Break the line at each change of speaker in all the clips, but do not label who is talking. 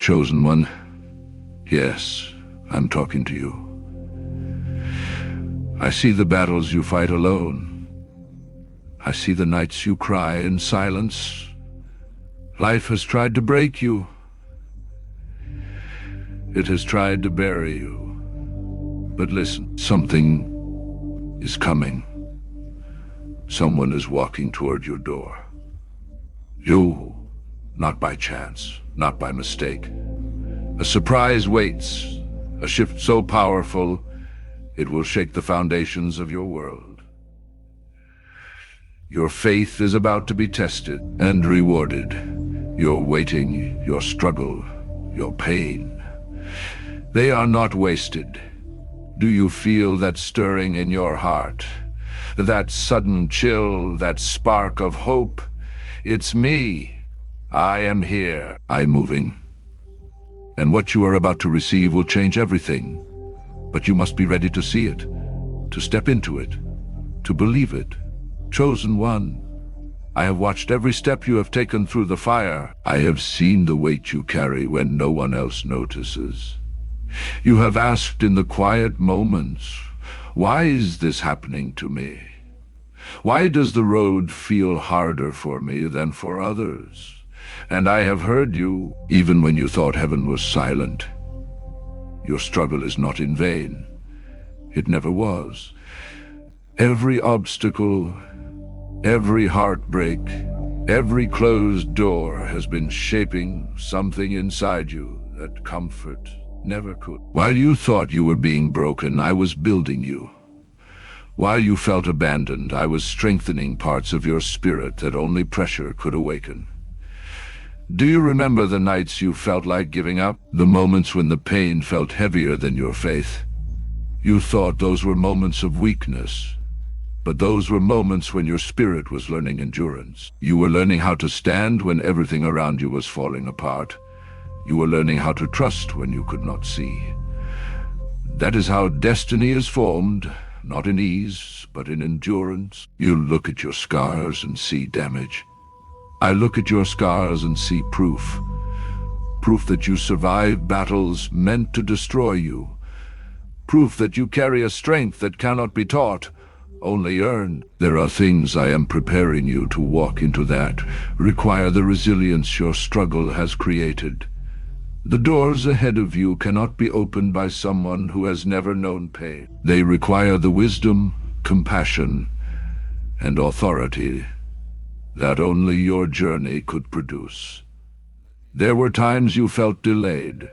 Chosen one, yes, I'm talking to you. I see the battles you fight alone. I see the nights you cry in silence. Life has tried to break you. It has tried to bury you. But listen, something is coming. Someone is walking toward your door. You, not by chance, not by mistake. A surprise waits, a shift so powerful, it will shake the foundations of your world. Your faith is about to be tested and rewarded. Your waiting, your struggle, your pain, they are not wasted. Do you feel that stirring in your heart? That sudden chill, that spark of hope? It's me. I am here. I'm moving. And what you are about to receive will change everything. But you must be ready to see it, to step into it, to believe it. Chosen one, I have watched every step you have taken through the fire. I have seen the weight you carry when no one else notices. You have asked in the quiet moments, why is this happening to me? Why does the road feel harder for me than for others? And I have heard you, even when you thought heaven was silent. Your struggle is not in vain. It never was. Every obstacle, every heartbreak, every closed door has been shaping something inside you that comfort never could. While you thought you were being broken, I was building you. While you felt abandoned, I was strengthening parts of your spirit that only pressure could awaken. Do you remember the nights you felt like giving up? The moments when the pain felt heavier than your faith? You thought those were moments of weakness, but those were moments when your spirit was learning endurance. You were learning how to stand when everything around you was falling apart. You were learning how to trust when you could not see. That is how destiny is formed, not in ease, but in endurance. You look at your scars and see damage. I look at your scars and see proof. Proof that you survived battles meant to destroy you. Proof that you carry a strength that cannot be taught, only earned. There are things I am preparing you to walk into that require the resilience your struggle has created. The doors ahead of you cannot be opened by someone who has never known pain. They require the wisdom, compassion, and authority that only your journey could produce. There were times you felt delayed,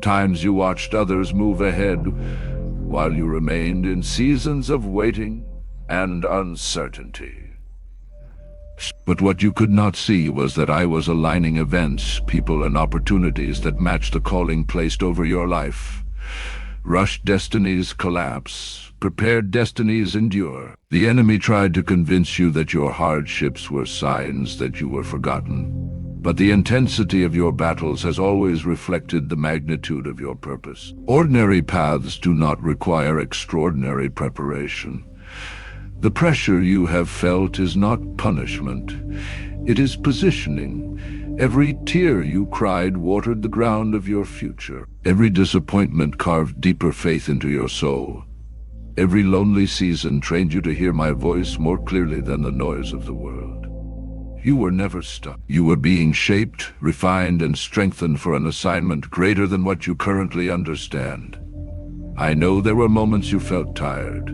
times you watched others move ahead while you remained in seasons of waiting and uncertainty. But what you could not see was that I was aligning events, people, and opportunities that matched the calling placed over your life. Rushed destinies collapse, prepared destinies endure. The enemy tried to convince you that your hardships were signs that you were forgotten. But the intensity of your battles has always reflected the magnitude of your purpose. Ordinary paths do not require extraordinary preparation. The pressure you have felt is not punishment. It is positioning. Every tear you cried watered the ground of your future. Every disappointment carved deeper faith into your soul. Every lonely season trained you to hear my voice more clearly than the noise of the world. You were never stuck. You were being shaped, refined, and strengthened for an assignment greater than what you currently understand. I know there were moments you felt tired,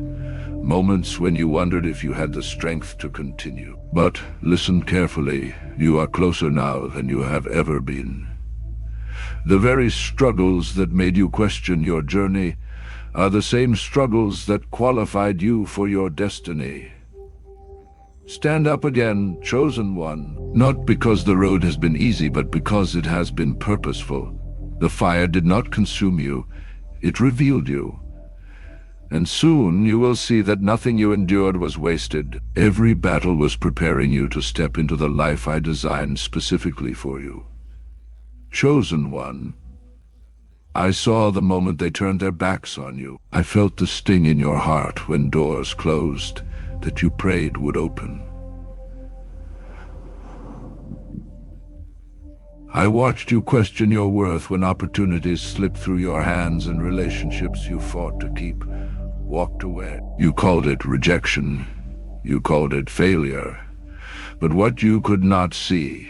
moments when you wondered if you had the strength to continue. But listen carefully, you are closer now than you have ever been. The very struggles that made you question your journey are the same struggles that qualified you for your destiny. Stand up again, chosen one, not because the road has been easy, but because it has been purposeful. The fire did not consume you, it revealed you. And soon you will see that nothing you endured was wasted. Every battle was preparing you to step into the life I designed specifically for you. Chosen one, I saw the moment they turned their backs on you. I felt the sting in your heart when doors closed that you prayed would open. I watched you question your worth when opportunities slipped through your hands and relationships you fought to keep walked away. You called it rejection. You called it failure. But what you could not see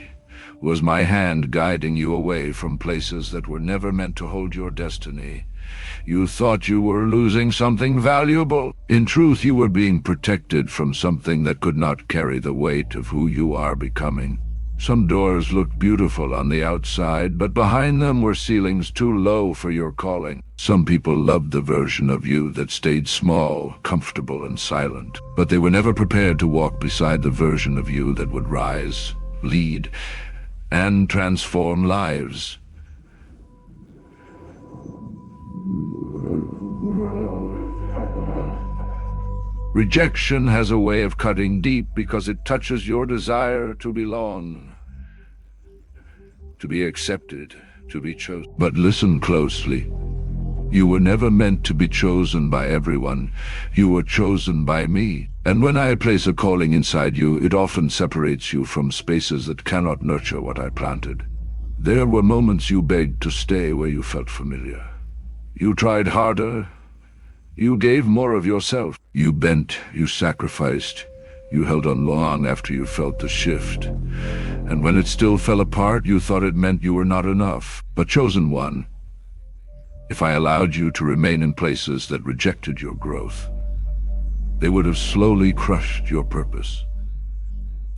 was my hand guiding you away from places that were never meant to hold your destiny. You thought you were losing something valuable. In truth, you were being protected from something that could not carry the weight of who you are becoming. Some doors looked beautiful on the outside, but behind them were ceilings too low for your calling. Some people loved the version of you that stayed small, comfortable, and silent, but they were never prepared to walk beside the version of you that would rise, lead, and transform lives. Rejection has a way of cutting deep because it touches your desire to belong, to be accepted, to be chosen. But listen closely. You were never meant to be chosen by everyone. You were chosen by me. And when I place a calling inside you, it often separates you from spaces that cannot nurture what I planted. There were moments you begged to stay where you felt familiar. You tried harder. You gave more of yourself. You bent, you sacrificed, you held on long after you felt the shift. And when it still fell apart, you thought it meant you were not enough. But chosen one, if I allowed you to remain in places that rejected your growth, they would have slowly crushed your purpose.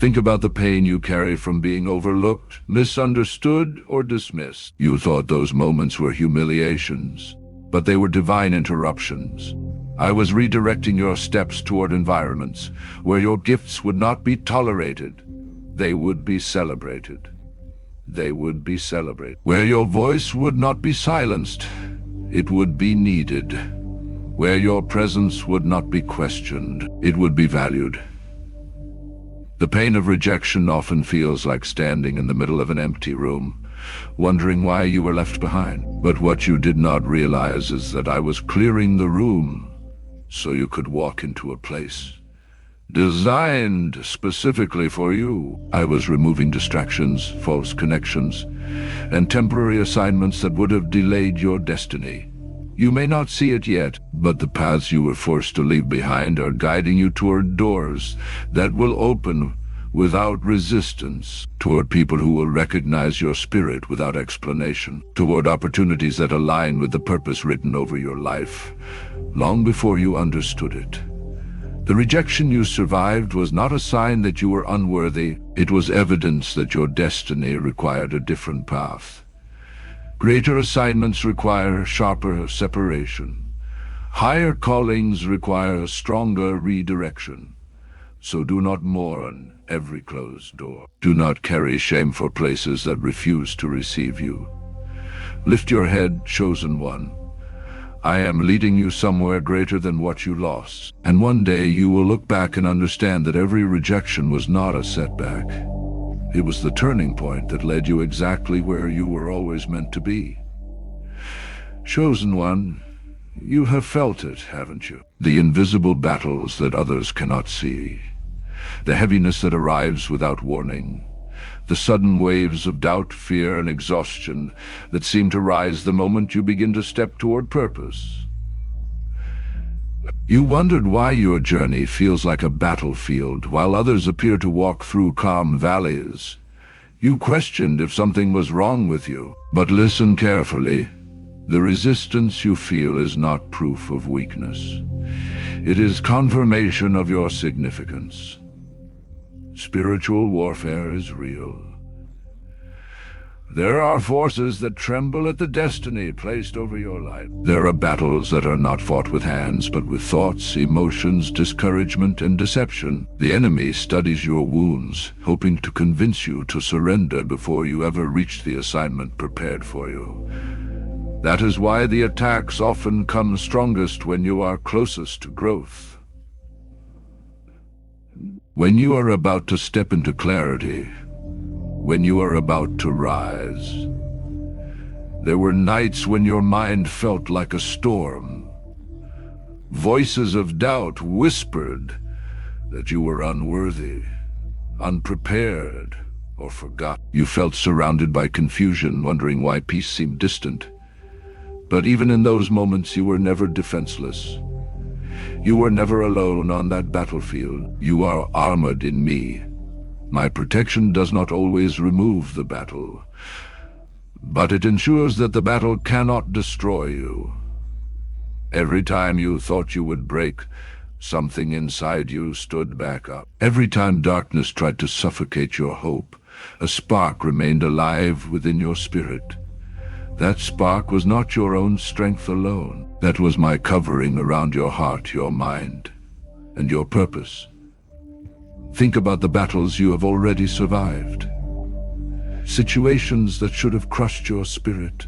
Think about the pain you carry from being overlooked, misunderstood, or dismissed. You thought those moments were humiliations, but they were divine interruptions. I was redirecting your steps toward environments where your gifts would not be tolerated. They would be celebrated. They would be celebrated. Where your voice would not be silenced, it would be needed. Where your presence would not be questioned, it would be valued. The pain of rejection often feels like standing in the middle of an empty room, wondering why you were left behind. But what you did not realize is that I was clearing the room so you could walk into a place designed specifically for you. I was removing distractions, false connections, and temporary assignments that would have delayed your destiny. You may not see it yet, but the paths you were forced to leave behind are guiding you toward doors that will open without resistance, toward people who will recognize your spirit without explanation, toward opportunities that align with the purpose written over your life, long before you understood it. The rejection you survived was not a sign that you were unworthy. It was evidence that your destiny required a different path. Greater assignments require sharper separation. Higher callings require stronger redirection. So do not mourn every closed door. Do not carry shame for places that refuse to receive you. Lift your head, chosen one. I am leading you somewhere greater than what you lost. And one day you will look back and understand that every rejection was not a setback. It was the turning point that led you exactly where you were always meant to be. Chosen one, you have felt it, haven't you? The invisible battles that others cannot see. The heaviness that arrives without warning. The sudden waves of doubt, fear, and exhaustion that seem to rise the moment you begin to step toward purpose. You wondered why your journey feels like a battlefield while others appear to walk through calm valleys. You questioned if something was wrong with you. But listen carefully. The resistance you feel is not proof of weakness. It is confirmation of your significance. Spiritual warfare is real. There are forces that tremble at the destiny placed over your life. There are battles that are not fought with hands, but with thoughts, emotions, discouragement, and deception. The enemy studies your wounds, hoping to convince you to surrender before you ever reach the assignment prepared for you. That is why the attacks often come strongest when you are closest to growth. When you are about to step into clarity, when you are about to rise. There were nights when your mind felt like a storm. Voices of doubt whispered that you were unworthy, unprepared, or forgot. You felt surrounded by confusion, wondering why peace seemed distant. But even in those moments, you were never defenseless. You were never alone on that battlefield. You are armored in me. My protection does not always remove the battle, but it ensures that the battle cannot destroy you. Every time you thought you would break, something inside you stood back up. Every time darkness tried to suffocate your hope, a spark remained alive within your spirit. That spark was not your own strength alone. That was my covering around your heart, your mind, and your purpose. Think about the battles you have already survived. Situations that should have crushed your spirit.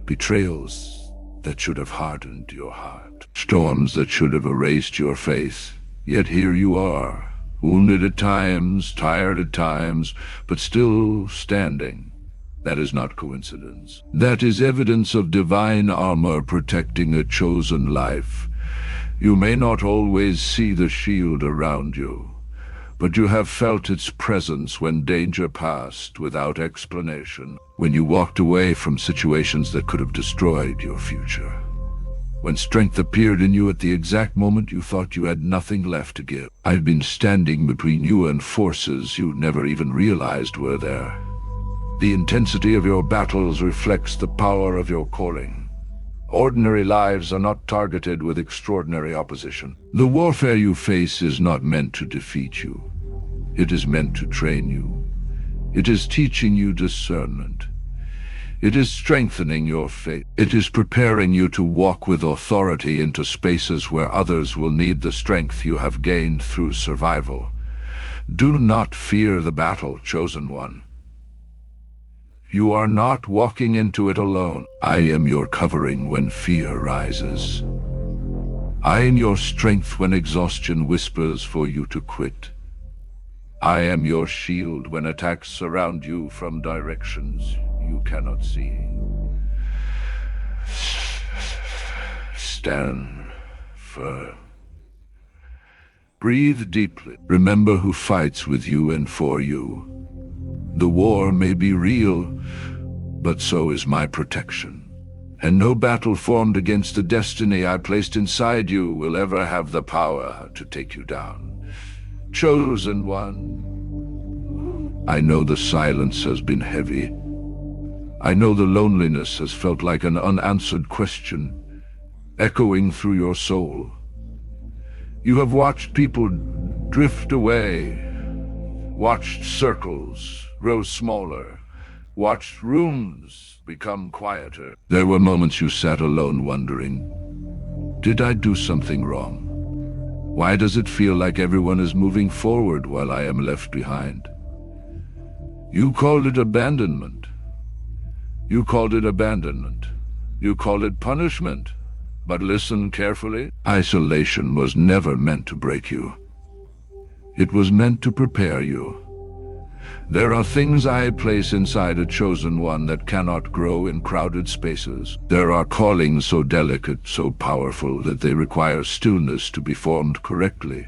Betrayals that should have hardened your heart. Storms that should have erased your faith. Yet here you are, wounded at times, tired at times, but still standing. That is not coincidence. That is evidence of divine armor protecting a chosen life. You may not always see the shield around you, but you have felt its presence when danger passed without explanation, when you walked away from situations that could have destroyed your future, when strength appeared in you at the exact moment you thought you had nothing left to give. I've been standing between you and forces you never even realized were there. The intensity of your battles reflects the power of your calling. Ordinary lives are not targeted with extraordinary opposition. The warfare you face is not meant to defeat you. It is meant to train you. It is teaching you discernment. It is strengthening your faith. It is preparing you to walk with authority into spaces where others will need the strength you have gained through survival. Do not fear the battle, chosen one. You are not walking into it alone. I am your covering when fear rises. I am your strength when exhaustion whispers for you to quit. I am your shield when attacks surround you from directions you cannot see. Stand firm. Breathe deeply. Remember who fights with you and for you. The war may be real, but so is my protection. And no battle formed against the destiny I placed inside you will ever have the power to take you down. Chosen one. I know the silence has been heavy. I know the loneliness has felt like an unanswered question, echoing through your soul. You have watched people drift away, watched circles grow smaller, watched rooms become quieter. There were moments you sat alone wondering, did I do something wrong? Why does it feel like everyone is moving forward while I am left behind? You called it abandonment. You called it abandonment. You called it punishment. But listen carefully. Isolation was never meant to break you. It was meant to prepare you. There are things I place inside a chosen one that cannot grow in crowded spaces. There are callings so delicate, so powerful, that they require stillness to be formed correctly.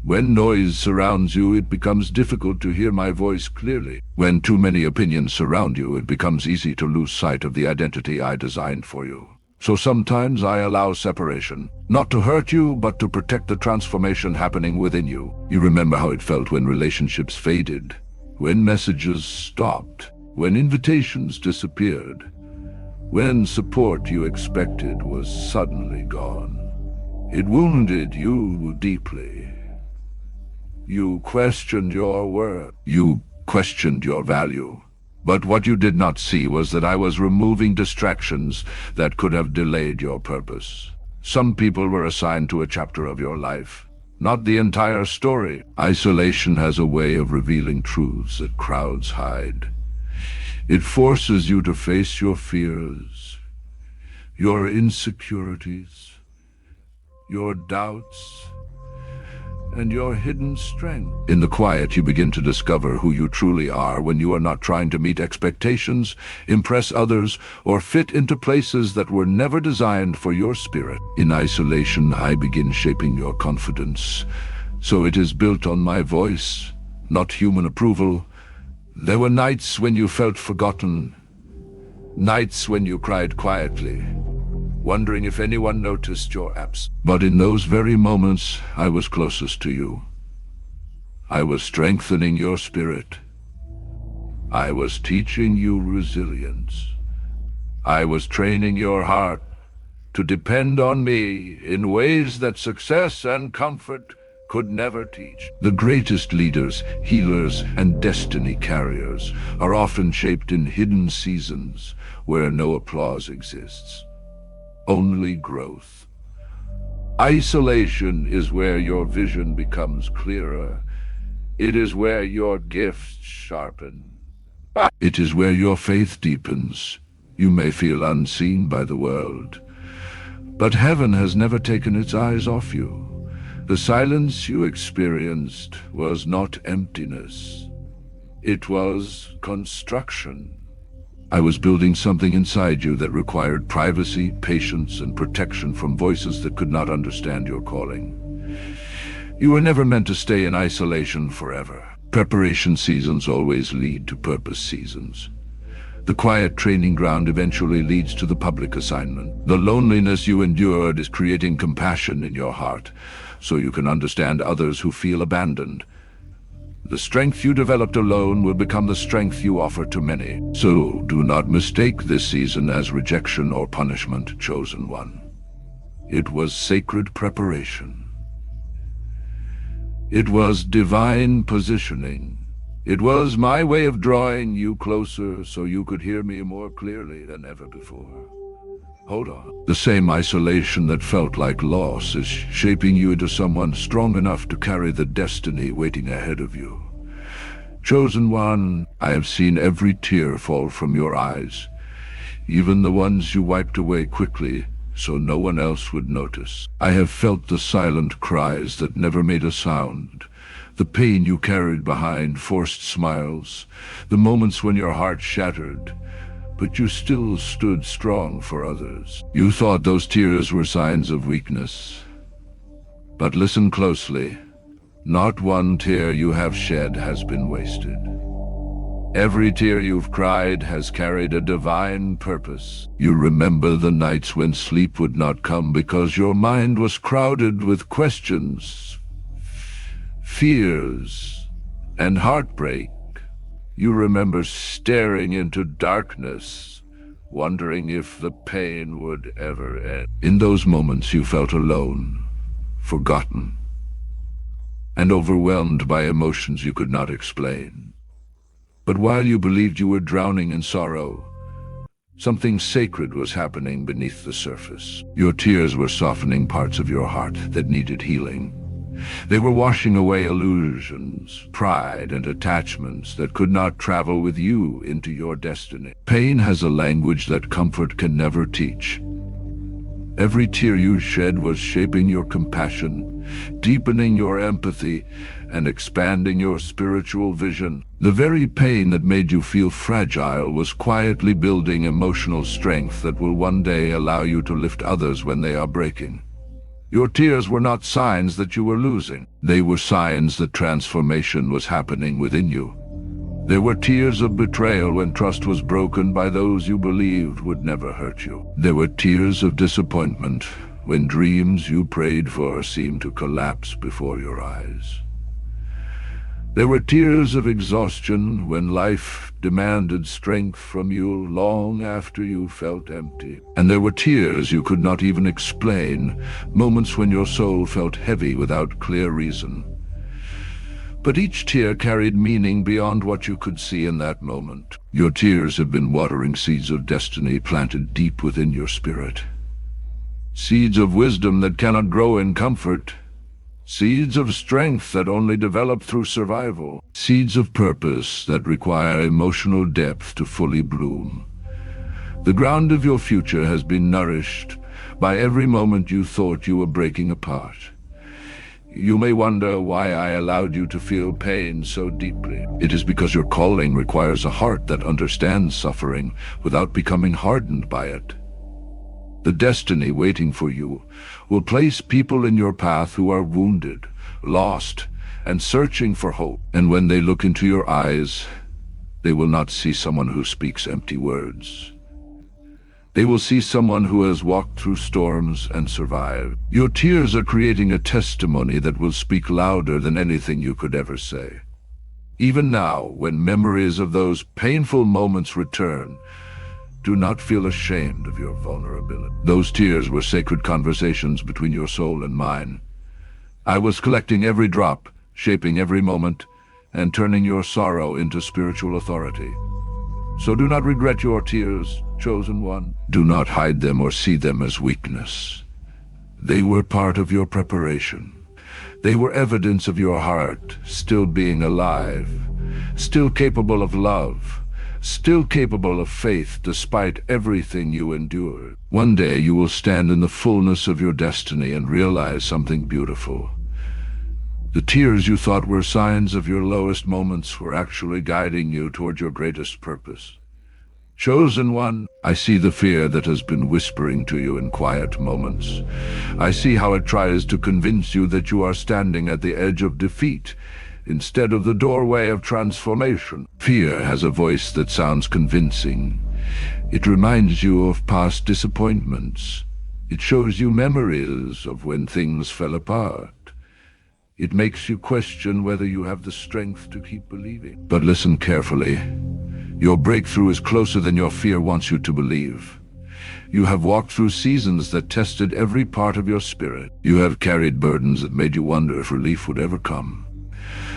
When noise surrounds you, it becomes difficult to hear my voice clearly. When too many opinions surround you, it becomes easy to lose sight of the identity I designed for you. So sometimes I allow separation, not to hurt you, but to protect the transformation happening within you. You remember how it felt when relationships faded, when messages stopped, when invitations disappeared, when support you expected was suddenly gone. It wounded you deeply. You questioned your worth. You questioned your value. But what you did not see was that I was removing distractions that could have delayed your purpose. Some people were assigned to a chapter of your life, not the entire story. Isolation has a way of revealing truths that crowds hide. It forces you to face your fears, your insecurities, your doubts, and your hidden strength. In the quiet, you begin to discover who you truly are when you are not trying to meet expectations, impress others, or fit into places that were never designed for your spirit. In isolation, I begin shaping your confidence, so it is built on my voice, not human approval. There were nights when you felt forgotten, nights when you cried quietly, wondering if anyone noticed your absence. But in those very moments, I was closest to you. I was strengthening your spirit. I was teaching you resilience. I was training your heart to depend on me in ways that success and comfort could never teach. The greatest leaders, healers, and destiny carriers are often shaped in hidden seasons where no applause exists, only growth. Isolation is where your vision becomes clearer. It is where your gifts sharpen. It is where your faith deepens. You may feel unseen by the world, but heaven has never taken its eyes off you. The silence you experienced was not emptiness. It was construction. I was building something inside you that required privacy, patience, and protection from voices that could not understand your calling. You were never meant to stay in isolation forever. Preparation seasons always lead to purpose seasons. The quiet training ground eventually leads to the public assignment. The loneliness you endured is creating compassion in your heart, so you can understand others who feel abandoned. The strength you developed alone will become the strength you offer to many. So do not mistake this season as rejection or punishment, chosen one. It was sacred preparation. It was divine positioning. It was my way of drawing you closer so you could hear me more clearly than ever before. Hold on. The same isolation that felt like loss is shaping you into someone strong enough to carry the destiny waiting ahead of you. Chosen one, I have seen every tear fall from your eyes, even the ones you wiped away quickly so no one else would notice. I have felt the silent cries that never made a sound, the pain you carried behind forced smiles, the moments when your heart shattered, but you still stood strong for others. You thought those tears were signs of weakness. But listen closely. Not one tear you have shed has been wasted. Every tear you've cried has carried a divine purpose. You remember the nights when sleep would not come because your mind was crowded with questions, fears, and heartbreak. You remember staring into darkness, wondering if the pain would ever end. In those moments you felt alone, forgotten, and overwhelmed by emotions you could not explain. But while you believed you were drowning in sorrow, something sacred was happening beneath the surface. Your tears were softening parts of your heart that needed healing. They were washing away illusions, pride, and attachments that could not travel with you into your destiny. Pain has a language that comfort can never teach. Every tear you shed was shaping your compassion, deepening your empathy, and expanding your spiritual vision. The very pain that made you feel fragile was quietly building emotional strength that will one day allow you to lift others when they are breaking. Your tears were not signs that you were losing. They were signs that transformation was happening within you. There were tears of betrayal when trust was broken by those you believed would never hurt you. There were tears of disappointment when dreams you prayed for seemed to collapse before your eyes. There were tears of exhaustion when life demanded strength from you long after you felt empty. And there were tears you could not even explain, moments when your soul felt heavy without clear reason. But each tear carried meaning beyond what you could see in that moment. Your tears have been watering seeds of destiny planted deep within your spirit. Seeds of wisdom that cannot grow in comfort. Seeds of strength that only develop through survival. Seeds of purpose that require emotional depth to fully bloom. The ground of your future has been nourished by every moment you thought you were breaking apart. You may wonder why I allowed you to feel pain so deeply. It is because your calling requires a heart that understands suffering without becoming hardened by it. The destiny waiting for you will place people in your path who are wounded, lost, and searching for hope. And when they look into your eyes, they will not see someone who speaks empty words. They will see someone who has walked through storms and survived. Your tears are creating a testimony that will speak louder than anything you could ever say. Even now, when memories of those painful moments return, do not feel ashamed of your vulnerability. Those tears were sacred conversations between your soul and mine. I was collecting every drop, shaping every moment, and turning your sorrow into spiritual authority. So do not regret your tears, chosen one. Do not hide them or see them as weakness. They were part of your preparation. They were evidence of your heart still being alive, still capable of love, still capable of faith despite everything you endured. One day you will stand in the fullness of your destiny and realize something beautiful. The tears you thought were signs of your lowest moments were actually guiding you toward your greatest purpose. Chosen one, I see the fear that has been whispering to you in quiet moments. I see how it tries to convince you that you are standing at the edge of defeat instead of the doorway of transformation. Fear has a voice that sounds convincing. It reminds you of past disappointments. It shows you memories of when things fell apart. It makes you question whether you have the strength to keep believing. But listen carefully. Your breakthrough is closer than your fear wants you to believe. You have walked through seasons that tested every part of your spirit. You have carried burdens that made you wonder if relief would ever come.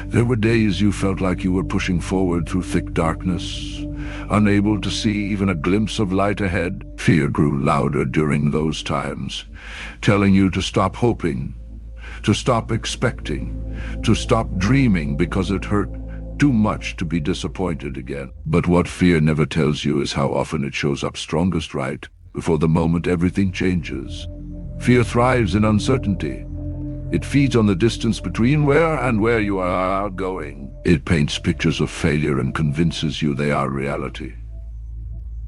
There were days you felt like you were pushing forward through thick darkness, unable to see even a glimpse of light ahead. Fear grew louder during those times, telling you to stop hoping, to stop expecting, to stop dreaming because it hurt too much to be disappointed again. But what fear never tells you is how often it shows up strongest right before the moment everything changes. Fear thrives in uncertainty. It feeds on the distance between where you are going. It paints pictures of failure and convinces you they are reality.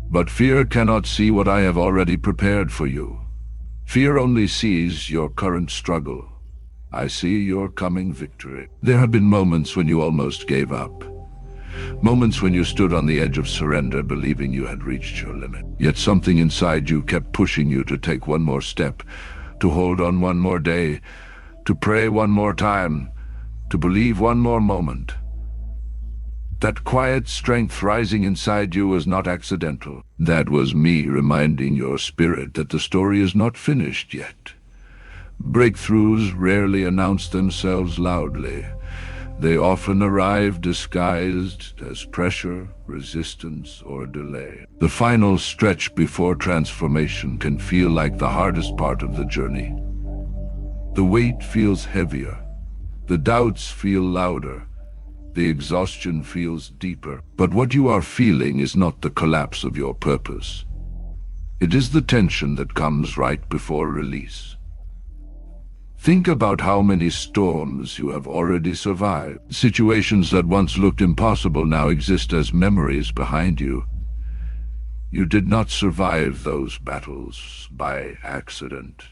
But fear cannot see what I have already prepared for you. Fear only sees your current struggle. I see your coming victory. There have been moments when you almost gave up. Moments when you stood on the edge of surrender, believing you had reached your limit. Yet something inside you kept pushing you to take one more step, to hold on one more day, to pray one more time, to believe one more moment. That quiet strength rising inside you was not accidental. That was me reminding your spirit that the story is not finished yet. Breakthroughs rarely announce themselves loudly. They often arrive disguised as pressure, resistance, or delay. The final stretch before transformation can feel like the hardest part of the journey. The weight feels heavier. The doubts feel louder. The exhaustion feels deeper. But what you are feeling is not the collapse of your purpose. It is the tension that comes right before release. Think about how many storms you have already survived. Situations that once looked impossible now exist as memories behind you. You did not survive those battles by accident.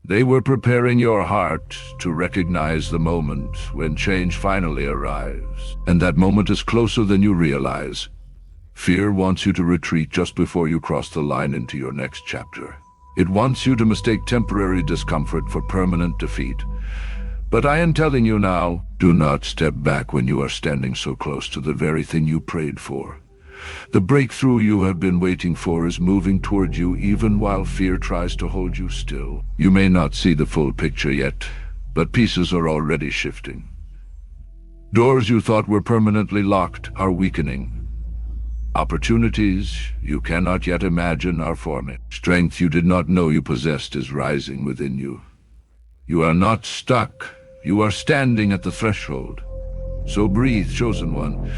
They were preparing your heart to recognize the moment when change finally arrives. And that moment is closer than you realize. Fear wants you to retreat just before you cross the line into your next chapter. It wants you to mistake temporary discomfort for permanent defeat. But I am telling you now, do not step back when you are standing so close to the very thing you prayed for. The breakthrough you have been waiting for is moving toward you even while fear tries to hold you still. You may not see the full picture yet, but pieces are already shifting. Doors you thought were permanently locked are weakening. Opportunities you cannot yet imagine are forming. Strength you did not know you possessed is rising within you. You are not stuck. You are standing at the threshold. So breathe, chosen one.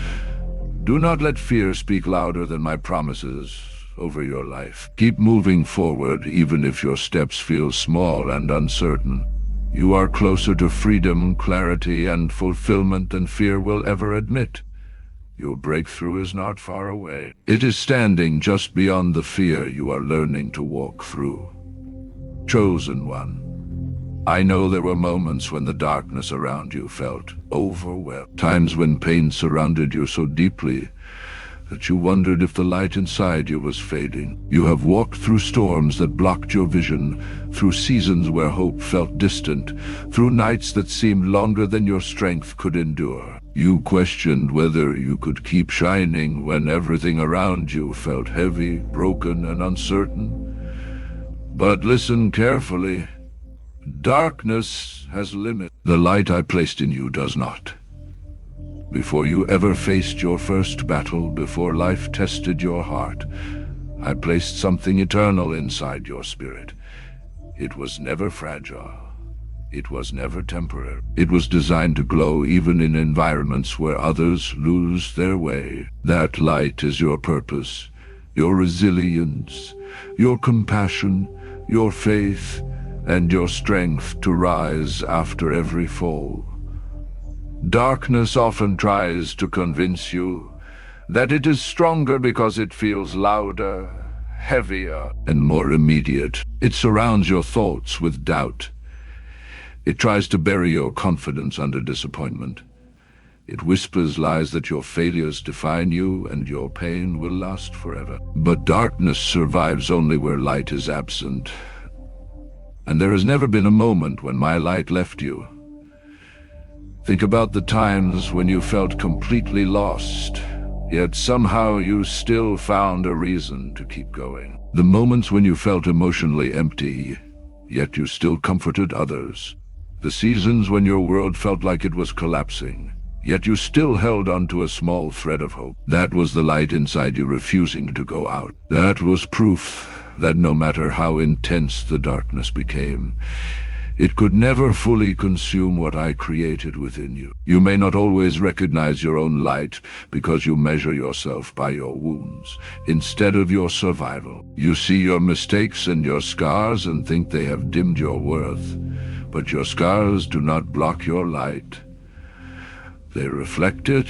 Do not let fear speak louder than my promises over your life. Keep moving forward, even if your steps feel small and uncertain. You are closer to freedom, clarity, and fulfillment than fear will ever admit. Your breakthrough is not far away. It is standing just beyond the fear you are learning to walk through. Chosen one, I know there were moments when the darkness around you felt overwhelmed. Times when pain surrounded you so deeply that you wondered if the light inside you was fading. You have walked through storms that blocked your vision, through seasons where hope felt distant, through nights that seemed longer than your strength could endure. You questioned whether you could keep shining when everything around you felt heavy, broken, and uncertain. But listen carefully. Darkness has limits. The light I placed in you does not. Before you ever faced your first battle, before life tested your heart, I placed something eternal inside your spirit. It was never fragile. It was never temporary. It was designed to glow even in environments where others lose their way. That light is your purpose, your resilience, your compassion, your faith, and your strength to rise after every fall. Darkness often tries to convince you that it is stronger because it feels louder, heavier, and more immediate. It surrounds your thoughts with doubt. It tries to bury your confidence under disappointment. It whispers lies that your failures define you and your pain will last forever. But darkness survives only where light is absent. And there has never been a moment when my light left you. Think about the times when you felt completely lost, yet somehow you still found a reason to keep going. The moments when you felt emotionally empty, yet you still comforted others. The seasons when your world felt like it was collapsing, yet you still held onto a small thread of hope. That was the light inside you refusing to go out. That was proof that no matter how intense the darkness became, it could never fully consume what I created within you. You may not always recognize your own light because you measure yourself by your wounds instead of your survival. You see your mistakes and your scars and think they have dimmed your worth, but your scars do not block your light. They reflect it.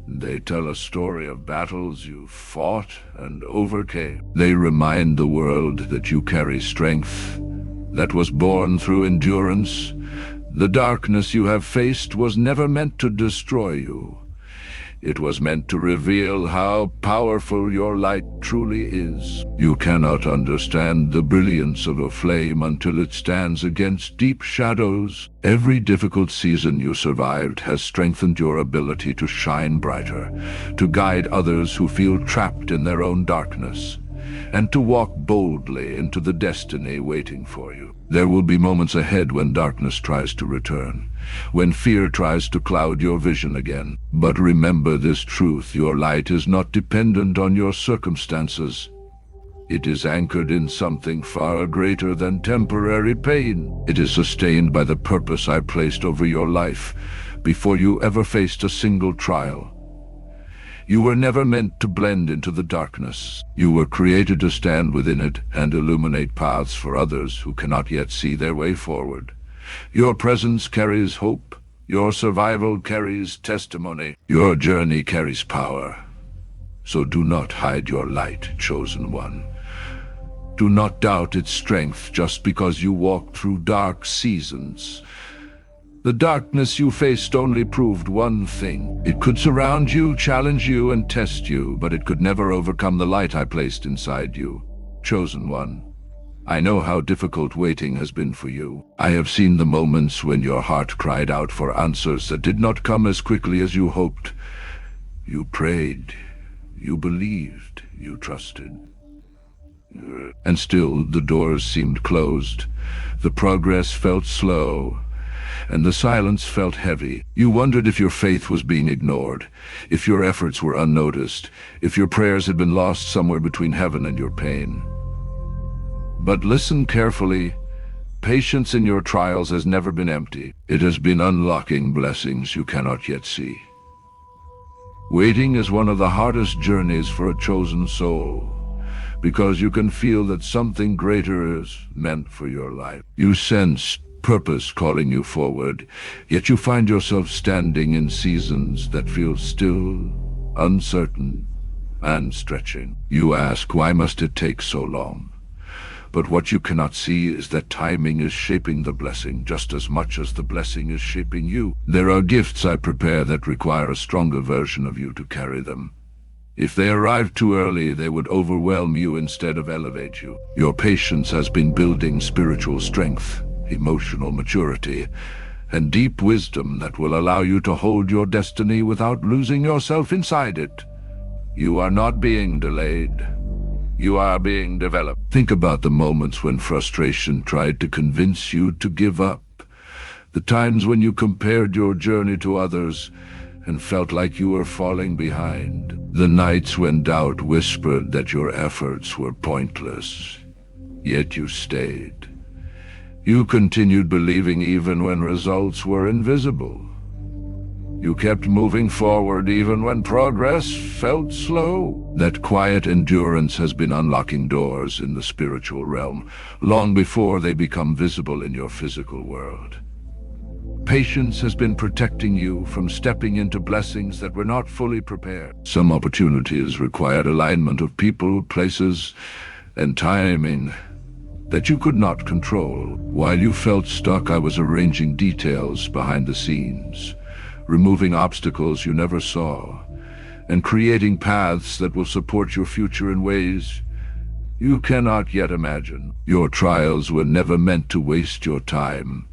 They tell a story of battles you fought and overcame. They remind the world that you carry strength that was born through endurance. The darkness you have faced was never meant to destroy you. It was meant to reveal how powerful your light truly is. You cannot understand the brilliance of a flame until it stands against deep shadows. Every difficult season you survived has strengthened your ability to shine brighter, to guide others who feel trapped in their own darkness, and to walk boldly into the destiny waiting for you. There will be moments ahead when darkness tries to return, when fear tries to cloud your vision again. But remember this truth: your light is not dependent on your circumstances. It is anchored in something far greater than temporary pain. It is sustained by the purpose I placed over your life before you ever faced a single trial. You were never meant to blend into the darkness. You were created to stand within it and illuminate paths for others who cannot yet see their way forward. Your presence carries hope. Your survival carries testimony. Your journey carries power. So do not hide your light, chosen one. Do not doubt its strength just because you walked through dark seasons. The darkness you faced only proved one thing. It could surround you, challenge you, and test you, but it could never overcome the light I placed inside you. Chosen one, I know how difficult waiting has been for you. I have seen the moments when your heart cried out for answers that did not come as quickly as you hoped. You prayed, you believed, you trusted. And still the doors seemed closed. The progress felt slow, and the silence felt heavy. You wondered if your faith was being ignored, if your efforts were unnoticed, if your prayers had been lost somewhere between heaven and your pain. But listen carefully. Patience in your trials has never been empty. It has been unlocking blessings you cannot yet see. Waiting is one of the hardest journeys for a chosen soul, because you can feel that something greater is meant for your life. You sense purpose calling you forward, yet you find yourself standing in seasons that feel still, uncertain, and stretching. You ask, why must it take so long? But what you cannot see is that timing is shaping the blessing just as much as the blessing is shaping you. There are gifts I prepare that require a stronger version of you to carry them. If they arrive too early, they would overwhelm you instead of elevate you. Your patience has been building spiritual strength, emotional maturity, and deep wisdom that will allow you to hold your destiny without losing yourself inside it. You are not being delayed. You are being developed. Think about the moments when frustration tried to convince you to give up. The times when you compared your journey to others and felt like you were falling behind. The nights when doubt whispered that your efforts were pointless. Yet you stayed. You continued believing even when results were invisible. You kept moving forward even when progress felt slow. That quiet endurance has been unlocking doors in the spiritual realm, long before they become visible in your physical world. Patience has been protecting you from stepping into blessings that were not fully prepared. Some opportunities required alignment of people, places, and timing that you could not control. While you felt stuck, I was arranging details behind the scenes, removing obstacles you never saw, and creating paths that will support your future in ways you cannot yet imagine. Your trials were never meant to waste your time.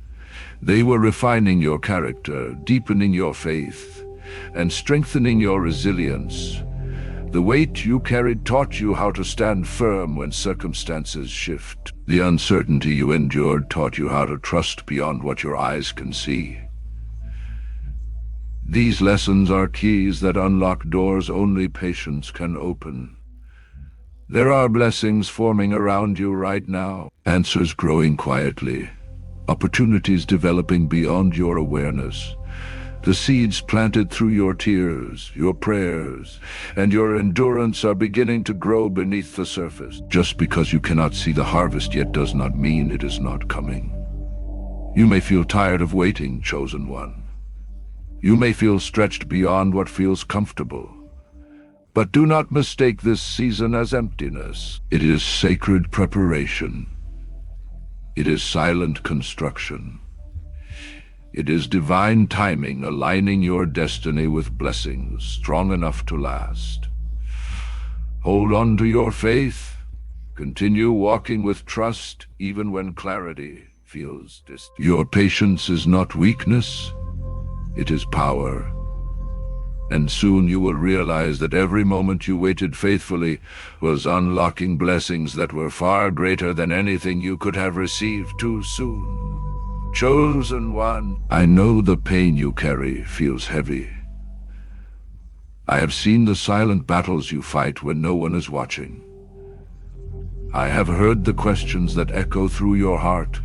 They were refining your character, deepening your faith, and strengthening your resilience. The weight you carried taught you how to stand firm when circumstances shift. The uncertainty you endured taught you how to trust beyond what your eyes can see. These lessons are keys that unlock doors only patience can open. There are blessings forming around you right now, answers growing quietly, opportunities developing beyond your awareness. The seeds planted through your tears, your prayers, and your endurance are beginning to grow beneath the surface. Just because you cannot see the harvest yet does not mean it is not coming. You may feel tired of waiting, chosen one. You may feel stretched beyond what feels comfortable. But do not mistake this season as emptiness. It is sacred preparation. It is silent construction. It is divine timing aligning your destiny with blessings strong enough to last. Hold on to your faith. Continue walking with trust even when clarity feels distant. Your patience is not weakness. It is power. And soon you will realize that every moment you waited faithfully was unlocking blessings that were far greater than anything you could have received too soon. Chosen one, I know the pain you carry feels heavy. I have seen the silent battles you fight when no one is watching. I have heard the questions that echo through your heart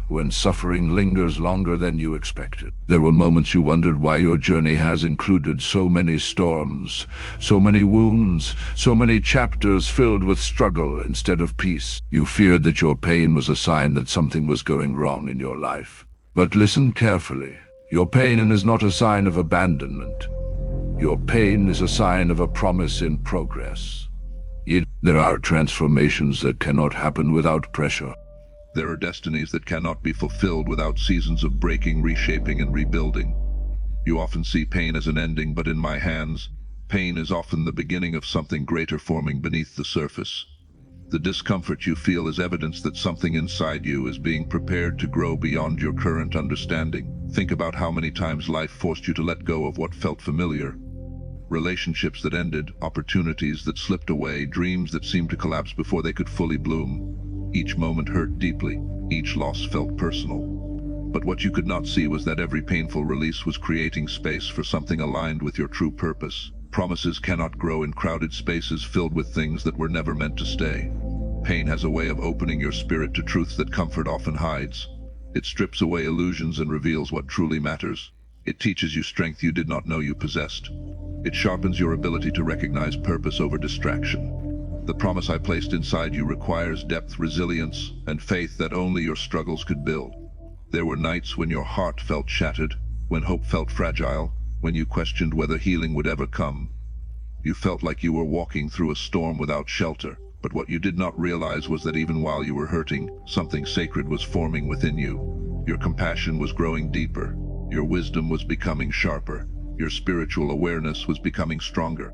when suffering lingers longer than you expected. There were moments you wondered why your journey has included so many storms, so many wounds, so many chapters filled with struggle instead of peace. You feared that your pain was a sign that something was going wrong in your life. But listen carefully. Your pain is not a sign of abandonment. Your pain is a sign of a promise in progress. There are transformations that cannot happen without pressure.
There are destinies that cannot be fulfilled without seasons of breaking, reshaping, and rebuilding. You often see pain as an ending, but in my hands, pain is often the beginning of something greater forming beneath the surface. The discomfort you feel is evidence that something inside you is being prepared to grow beyond your current understanding. Think about how many times life forced you to let go of what felt familiar. Relationships that ended, opportunities that slipped away, dreams that seemed to collapse before they could fully bloom. Each moment hurt deeply, each loss felt personal. But what you could not see was that every painful release was creating space for something aligned with your true purpose. Promises cannot grow in crowded spaces filled with things that were never meant to stay. Pain has a way of opening your spirit to truths that comfort often hides. It strips away illusions and reveals what truly matters. It teaches you strength you did not know you possessed. It sharpens your ability to recognize purpose over distraction. The promise I placed inside you requires depth, resilience, and faith that only your struggles could build. There were nights when your heart felt shattered, when hope felt fragile, when you questioned whether healing would ever come. You felt like you were walking through a storm without shelter. But what you did not realize was that even while you were hurting, something sacred was forming within you. Your compassion was growing deeper. Your wisdom was becoming sharper. Your spiritual awareness was becoming stronger.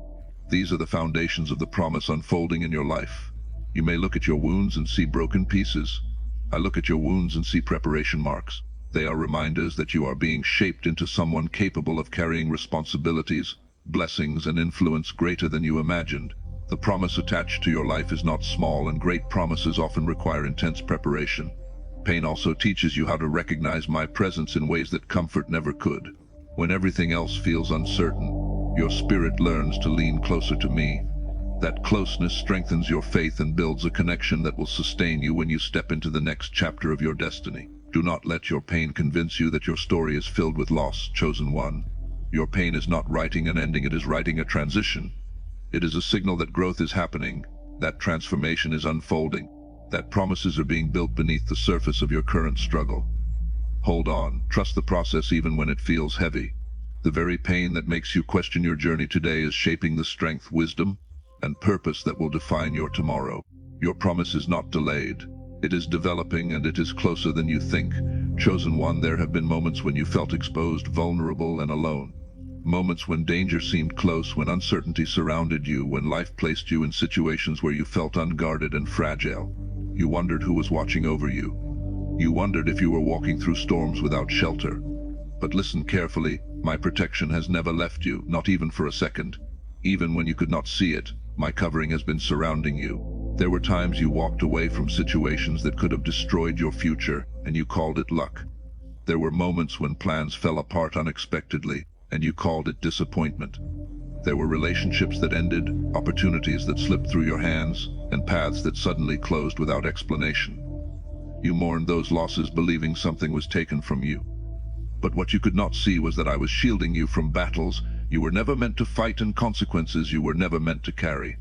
These are the foundations of the promise unfolding in your life. You may look at your wounds and see broken pieces. I look at your wounds and see preparation marks. They are reminders that you are being shaped into someone capable of carrying responsibilities, blessings, and influence greater than you imagined. The promise attached to your life is not small, and great promises often require intense preparation. Pain also teaches you how to recognize my presence in ways that comfort never could. When everything else feels uncertain, your spirit learns to lean closer to me. That closeness strengthens your faith and builds a connection that will sustain you when you step into the next chapter of your destiny. Do not let your pain convince you that your story is filled with loss, chosen one. Your pain is not writing an ending, it is writing a transition. It is a signal that growth is happening, that transformation is unfolding, that promises are being built beneath the surface of your current struggle. Hold on, trust the process even when it feels heavy. The very pain that makes you question your journey today is shaping the strength, wisdom, and purpose that will define your tomorrow. Your promise is not delayed. It is developing, and it is closer than you think. Chosen one, there have been moments when you felt exposed, vulnerable, and alone. Moments when danger seemed close, when uncertainty surrounded you, when life placed you in situations where you felt unguarded and fragile. You wondered who was watching over you. You wondered if you were walking through storms without shelter. But listen carefully, my protection has never left you, not even for a second. Even when you could not see it, my covering has been surrounding you. There were times you walked away from situations that could have destroyed your future, and you called it luck. There were moments when plans fell apart unexpectedly, and you called it disappointment. There were relationships that ended, opportunities that slipped through your hands, and paths that suddenly closed without explanation. You mourned those losses, believing something was taken from you. But what you could not see was that I was shielding you from battles you were never meant to fight and consequences you were never meant to carry.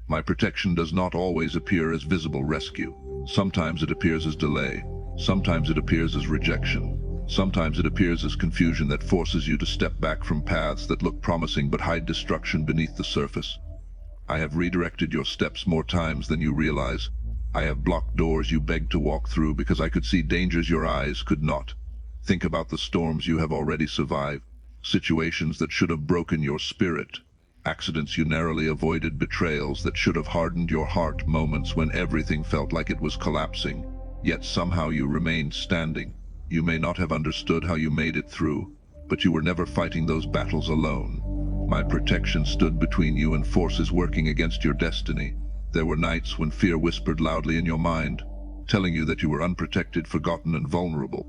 My protection does not always appear as visible rescue. Sometimes it appears as delay. Sometimes it appears as rejection. Sometimes it appears as confusion that forces you to step back from paths that look promising but hide destruction beneath the surface. I have redirected your steps more times than you realize. I have blocked doors you begged to walk through because I could see dangers your eyes could not. Think about the storms you have already survived, situations that should have broken your spirit, accidents you narrowly avoided, betrayals that should have hardened your heart, moments when everything felt like it was collapsing, yet somehow you remained standing. You may not have understood how you made it through, but you were never fighting those battles alone. My protection stood between you and forces working against your destiny. There were nights when fear whispered loudly in your mind, telling you that you were unprotected, forgotten, and vulnerable.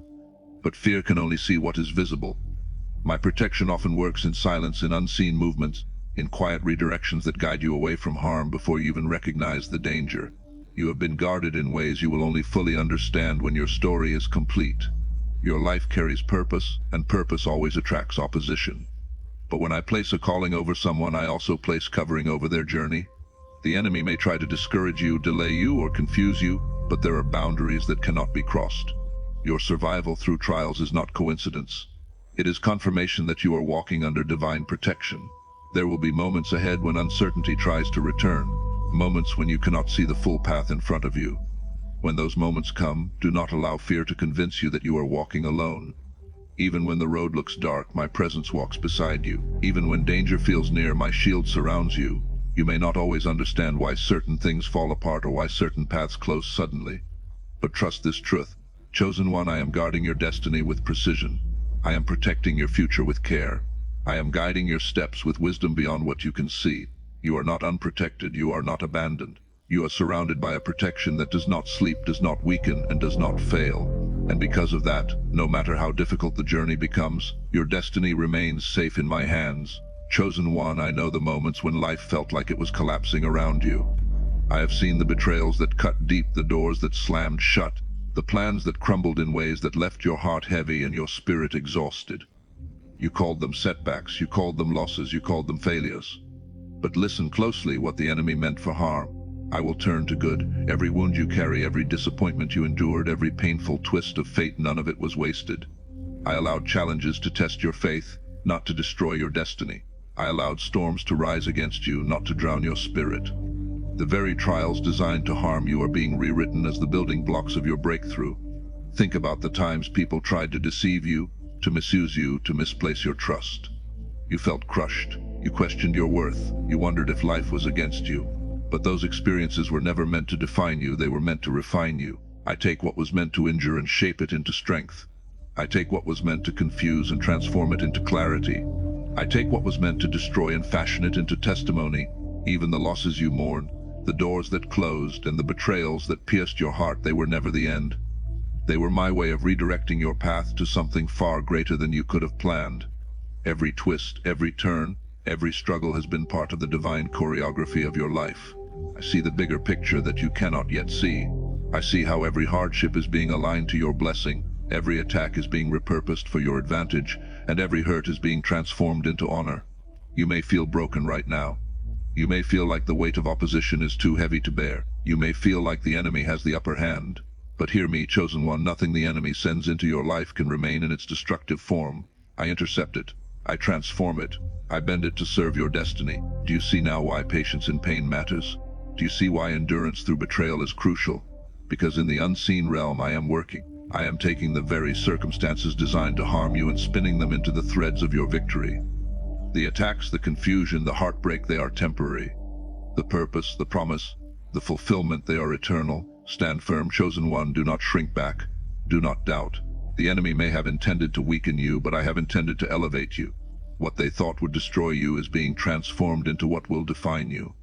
But fear can only see what is visible. My protection often works in silence, in unseen movements, in quiet redirections that guide you away from harm before you even recognize the danger. You have been guarded in ways you will only fully understand when your story is complete. Your life carries purpose, and purpose always attracts opposition. But when I place a calling over someone, I also place covering over their journey. The enemy may try to discourage you, delay you, or confuse you, but there are boundaries that cannot be crossed. Your survival through trials is not coincidence. It is confirmation that you are walking under divine protection. There will be moments ahead when uncertainty tries to return, moments when you cannot see the full path in front of you. When those moments come, do not allow fear to convince you that you are walking alone. Even when the road looks dark, my presence walks beside you. Even when danger feels near, my shield surrounds you. You may not always understand why certain things fall apart or why certain paths close suddenly. But trust this truth. Chosen one, I am guarding your destiny with precision. I am protecting your future with care. I am guiding your steps with wisdom beyond what you can see. You are not unprotected. You are not abandoned. You are surrounded by a protection that does not sleep, does not weaken, and does not fail. And because of that, no matter how difficult the journey becomes, your destiny remains safe in my hands. Chosen one, I know the moments when life felt like it was collapsing around you. I have seen the betrayals that cut deep, the doors that slammed shut, the plans that crumbled in ways that left your heart heavy and your spirit exhausted. You called them setbacks, you called them losses, you called them failures. But listen closely, what the enemy meant for harm, I will turn to good. Every wound you carry, every disappointment you endured, every painful twist of fate, none of it was wasted. I allowed challenges to test your faith, not to destroy your destiny. I allowed storms to rise against you, not to drown your spirit. The very trials designed to harm you are being rewritten as the building blocks of your breakthrough. Think about the times people tried to deceive you, to misuse you, to misplace your trust. You felt crushed. You questioned your worth. You wondered if life was against you. But those experiences were never meant to define you. They were meant to refine you. I take what was meant to injure and shape it into strength. I take what was meant to confuse and transform it into clarity. I take what was meant to destroy and fashion it into testimony. Even the losses you mourn, the doors that closed, and the betrayals that pierced your heart, they were never the end. They were my way of redirecting your path to something far greater than you could have planned. Every twist, every turn, every struggle has been part of the divine choreography of your life. I see the bigger picture that you cannot yet see. I see how every hardship is being aligned to your blessing, every attack is being repurposed for your advantage, and every hurt is being transformed into honor. You may feel broken right now. You may feel like the weight of opposition is too heavy to bear. You may feel like the enemy has the upper hand. But hear me, chosen one, nothing the enemy sends into your life can remain in its destructive form. I intercept it. I transform it. I bend it to serve your destiny. Do you see now why patience in pain matters? Do you see why endurance through betrayal is crucial? Because in the unseen realm I am working. I am taking the very circumstances designed to harm you and spinning them into the threads of your victory. The attacks, the confusion, the heartbreak, they are temporary. The purpose, the promise, the fulfillment, they are eternal. Stand firm, chosen one, do not shrink back. Do not doubt. The enemy may have intended to weaken you, but I have intended to elevate you. What they thought would destroy you is being transformed into what will define you.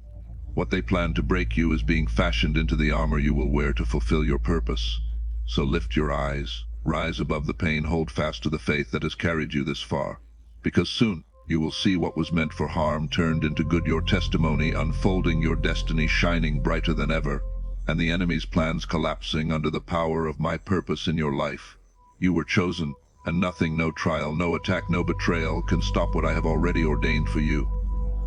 What they planned to break you is being fashioned into the armor you will wear to fulfill your purpose. So lift your eyes, rise above the pain, hold fast to the faith that has carried you this far. Because soon, you will see what was meant for harm turned into good, your testimony unfolding, your destiny shining brighter than ever, and the enemy's plans collapsing under the power of my purpose in your life. You were chosen, and nothing, no trial, no attack, no betrayal can stop what I have already ordained for you.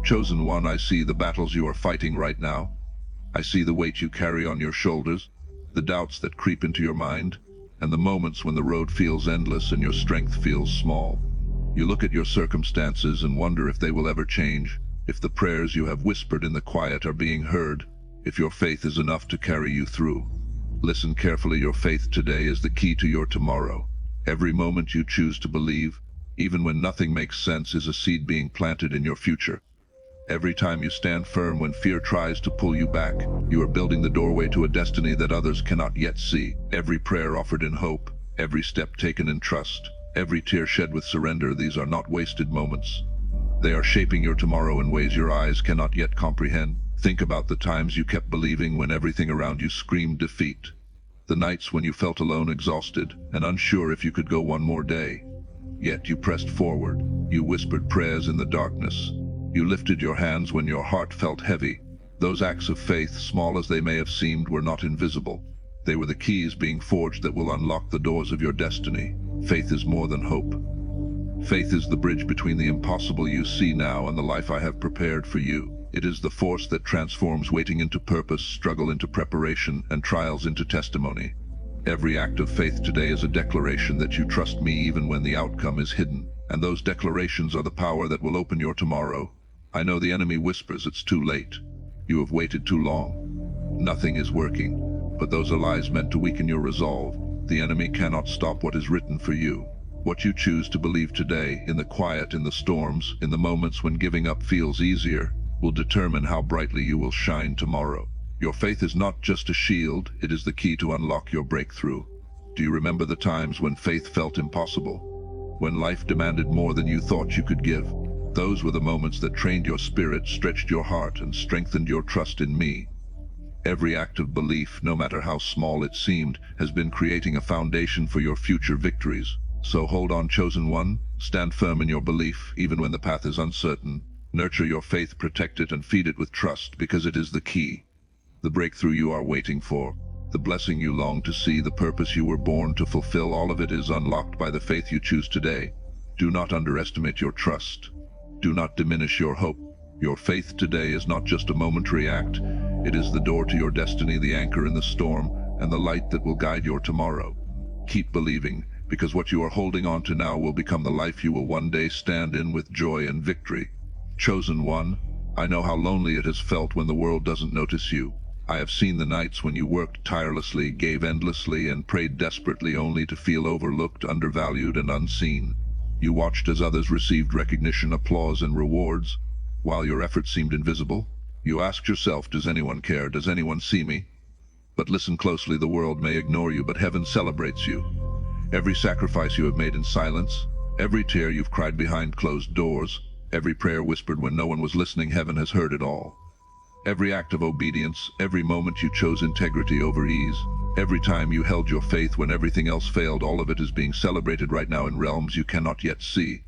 Chosen one, I see the battles you are fighting right now. I see the weight you carry on your shoulders, the doubts that creep into your mind, and the moments when the road feels endless and your strength feels small. You look at your circumstances and wonder if they will ever change, if the prayers you have whispered in the quiet are being heard, if your faith is enough to carry you through. Listen carefully, your faith today is the key to your tomorrow. Every moment you choose to believe, even when nothing makes sense, is a seed being planted in your future. Every time you stand firm when fear tries to pull you back, you are building the doorway to a destiny that others cannot yet see. Every prayer offered in hope, every step taken in trust, every tear shed with surrender, these are not wasted moments. They are shaping your tomorrow in ways your eyes cannot yet comprehend. Think about the times you kept believing when everything around you screamed defeat. The nights when you felt alone, exhausted, and unsure if you could go one more day. Yet you pressed forward. You whispered prayers in the darkness. You lifted your hands when your heart felt heavy. Those acts of faith, small as they may have seemed, were not invisible. They were the keys being forged that will unlock the doors of your destiny. Faith is more than hope. Faith is the bridge between the impossible you see now and the life I have prepared for you. It is the force that transforms waiting into purpose, struggle into preparation, and trials into testimony. Every act of faith today is a declaration that you trust me even when the outcome is hidden. And those declarations are the power that will open your tomorrow. I know the enemy whispers it's too late. You have waited too long. Nothing is working. But those are lies meant to weaken your resolve. The enemy cannot stop what is written for you. What you choose to believe today, in the quiet, in the storms, in the moments when giving up feels easier, will determine how brightly you will shine tomorrow. Your faith is not just a shield, it is the key to unlock your breakthrough. Do you remember the times when faith felt impossible? When life demanded more than you thought you could give? Those were the moments that trained your spirit, stretched your heart, and strengthened your trust in me. Every act of belief, no matter how small it seemed, has been creating a foundation for your future victories. So hold on, chosen one. Stand firm in your belief, even when the path is uncertain. Nurture your faith, protect it, and feed it with trust, because it is the key. The breakthrough you are waiting for, the blessing you long to see, the purpose you were born to fulfill, all of it is unlocked by the faith you choose today. Do not underestimate your trust. Do not diminish your hope. Your faith today is not just a momentary act. It is the door to your destiny, the anchor in the storm, and the light that will guide your tomorrow. Keep believing, because what you are holding on to now will become the life you will one day stand in with joy and victory. Chosen one, I know how lonely it has felt when the world doesn't notice you. I have seen the nights when you worked tirelessly, gave endlessly, and prayed desperately only to feel overlooked, undervalued, and unseen. You watched as others received recognition, applause, and rewards, while your efforts seemed invisible. You asked yourself, does anyone care? Does anyone see me? But listen closely, the world may ignore you, but heaven celebrates you. Every sacrifice you have made in silence, every tear you've cried behind closed doors, every prayer whispered when no one was listening, heaven has heard it all. Every act of obedience, every moment you chose integrity over ease, every time you held your faith when everything else failed, all of it is being celebrated right now in realms you cannot yet see.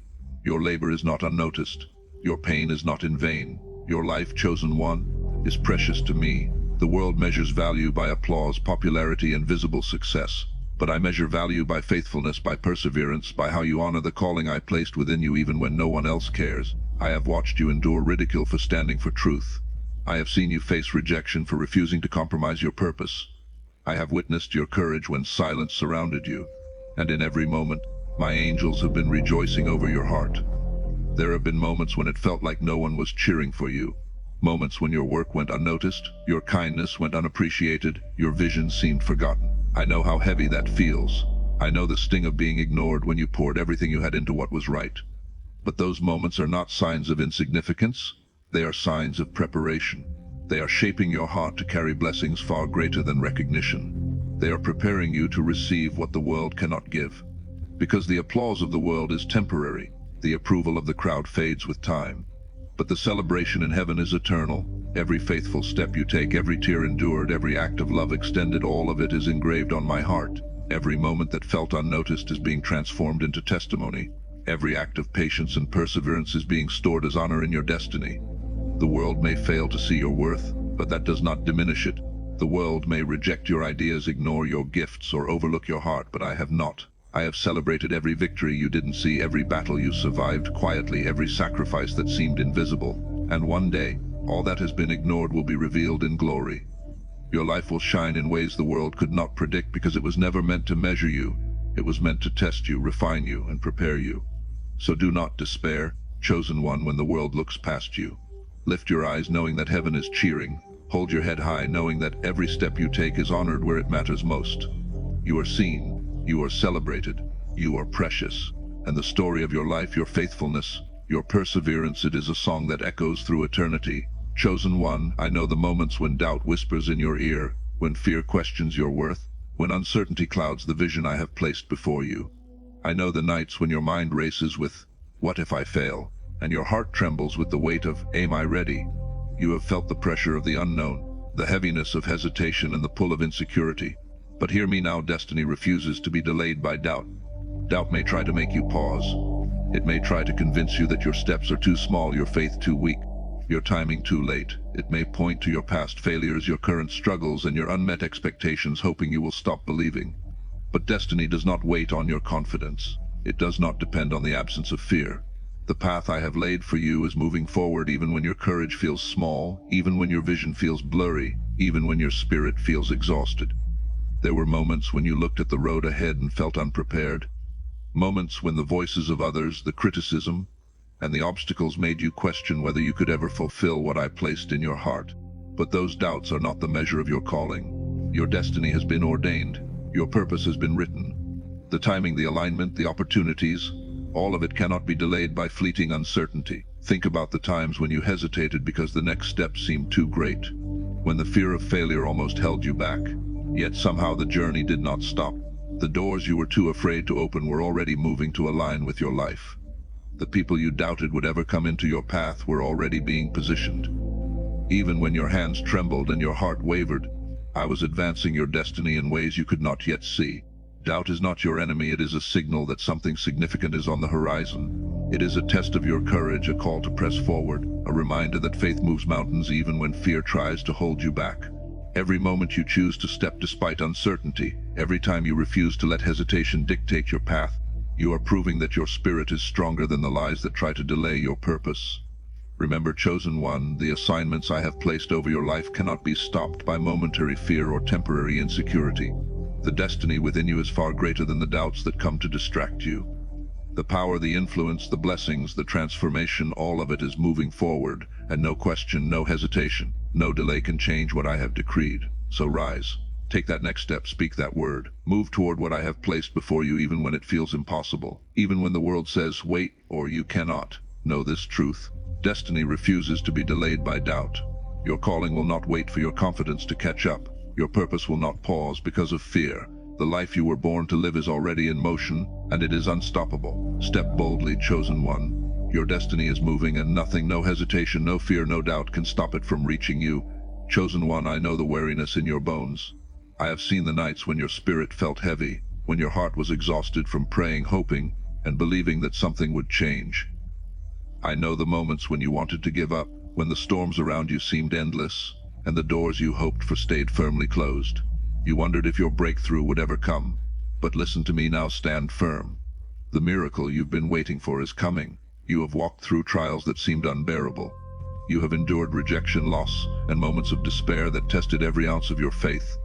Your labor is not unnoticed. Your pain is not in vain. Your life, chosen one, is precious to me. The world measures value by applause, popularity, and visible success. But I measure value by faithfulness, by perseverance, by how you honor the calling I placed within you even when no one else cares. I have watched you endure ridicule for standing for truth. I have seen you face rejection for refusing to compromise your purpose. I have witnessed your courage when silence surrounded you. And in every moment, my angels have been rejoicing over your heart. There have been moments when it felt like no one was cheering for you. Moments when your work went unnoticed, your kindness went unappreciated, your vision seemed forgotten. I know how heavy that feels. I know the sting of being ignored when you poured everything you had into what was right. But those moments are not signs of insignificance. They are signs of preparation. They are shaping your heart to carry blessings far greater than recognition. They are preparing you to receive what the world cannot give. Because the applause of the world is temporary, the approval of the crowd fades with time. But the celebration in heaven is eternal. Every faithful step you take, every tear endured, every act of love extended, all of it is engraved on my heart. Every moment that felt unnoticed is being transformed into testimony. Every act of patience and perseverance is being stored as honor in your destiny. The world may fail to see your worth, but that does not diminish it. The world may reject your ideas, ignore your gifts, or overlook your heart, but I have not. I have celebrated every victory you didn't see, every battle you survived quietly, every sacrifice that seemed invisible. And one day, all that has been ignored will be revealed in glory. Your life will shine in ways the world could not predict because it was never meant to measure you. It was meant to test you, refine you, and prepare you. So do not despair, chosen one, when the world looks past you. Lift your eyes knowing that heaven is cheering. Hold your head high knowing that every step you take is honored where it matters most. You are seen, you are celebrated, you are precious. And the story of your life, your faithfulness, your perseverance, it is a song that echoes through eternity. Chosen one, I know the moments when doubt whispers in your ear, when fear questions your worth, when uncertainty clouds the vision I have placed before you. I know the nights when your mind races with, what if I fail? And your heart trembles with the weight of, am I ready? You have felt the pressure of the unknown, the heaviness of hesitation and the pull of insecurity. But hear me now, destiny refuses to be delayed by doubt. Doubt may try to make you pause. It may try to convince you that your steps are too small, your faith too weak, your timing too late. It may point to your past failures, your current struggles, and your unmet expectations, hoping you will stop believing. But destiny does not wait on your confidence. It does not depend on the absence of fear. The path I have laid for you is moving forward even when your courage feels small, even when your vision feels blurry, even when your spirit feels exhausted. There were moments when you looked at the road ahead and felt unprepared. Moments when the voices of others, the criticism, and the obstacles made you question whether you could ever fulfill what I placed in your heart. But those doubts are not the measure of your calling. Your destiny has been ordained. Your purpose has been written. The timing, the alignment, the opportunities, all of it cannot be delayed by fleeting uncertainty. Think about the times when you hesitated because the next step seemed too great, when the fear of failure almost held you back. Yet somehow the journey did not stop. The doors you were too afraid to open were already moving to align with your life. The people you doubted would ever come into your path were already being positioned. Even when your hands trembled and your heart wavered, I was advancing your destiny in ways you could not yet see. Doubt is not your enemy, it is a signal that something significant is on the horizon. It is a test of your courage, a call to press forward, a reminder that faith moves mountains even when fear tries to hold you back. Every moment you choose to step despite uncertainty, every time you refuse to let hesitation dictate your path, you are proving that your spirit is stronger than the lies that try to delay your purpose. Remember, chosen one, the assignments I have placed over your life cannot be stopped by momentary fear or temporary insecurity. The destiny within you is far greater than the doubts that come to distract you. The power, the influence, the blessings, the transformation, all of it is moving forward, and no question, no hesitation, no delay can change what I have decreed. So rise. Take that next step, speak that word. Move toward what I have placed before you even when it feels impossible. Even when the world says, wait, or you cannot. Know this truth. Destiny refuses to be delayed by doubt. Your calling will not wait for your confidence to catch up. Your purpose will not pause because of fear. The life you were born to live is already in motion, and it is unstoppable. Step boldly, chosen one. Your destiny is moving, and nothing, no hesitation, no fear, no doubt can stop it from reaching you. Chosen one, I know the weariness in your bones. I have seen the nights when your spirit felt heavy, when your heart was exhausted from praying, hoping, and believing that something would change. I know the moments when you wanted to give up, when the storms around you seemed endless, and the doors you hoped for stayed firmly closed. You wondered if your breakthrough would ever come. But listen to me now, stand firm. The miracle you've been waiting for is coming. You have walked through trials that seemed unbearable. You have endured rejection, loss, and moments of despair that tested every ounce of your faith.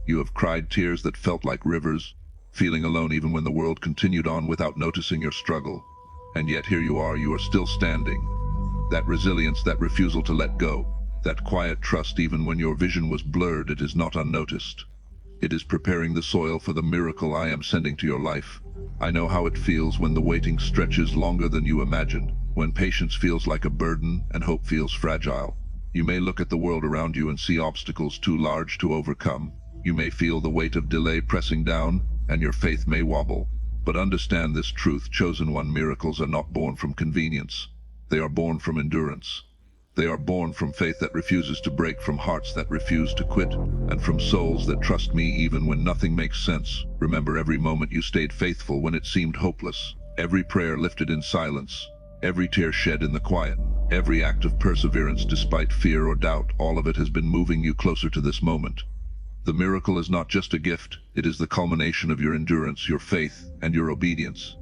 You have cried tears that felt like rivers, feeling alone even when the world continued on without noticing your struggle. And yet here you are still standing. That resilience, that refusal to let go, that quiet trust even when your vision was blurred, it is not unnoticed. It is preparing the soil for the miracle I am sending to your life. I know how it feels when the waiting stretches longer than you imagined, when patience feels like a burden and hope feels fragile. You may look at the world around you and see obstacles too large to overcome. You may feel the weight of delay pressing down, and your faith may wobble. But understand this truth, chosen one, miracles are not born from convenience. They are born from endurance. They are born from faith that refuses to break, from hearts that refuse to quit, and from souls that trust me even when nothing makes sense. Remember every moment you stayed faithful when it seemed hopeless, every prayer lifted in silence, every tear shed in the quiet, every act of perseverance despite fear or doubt, all of it has been moving you closer to this moment. The miracle is not just a gift, it is the culmination of your endurance, your faith, and your obedience.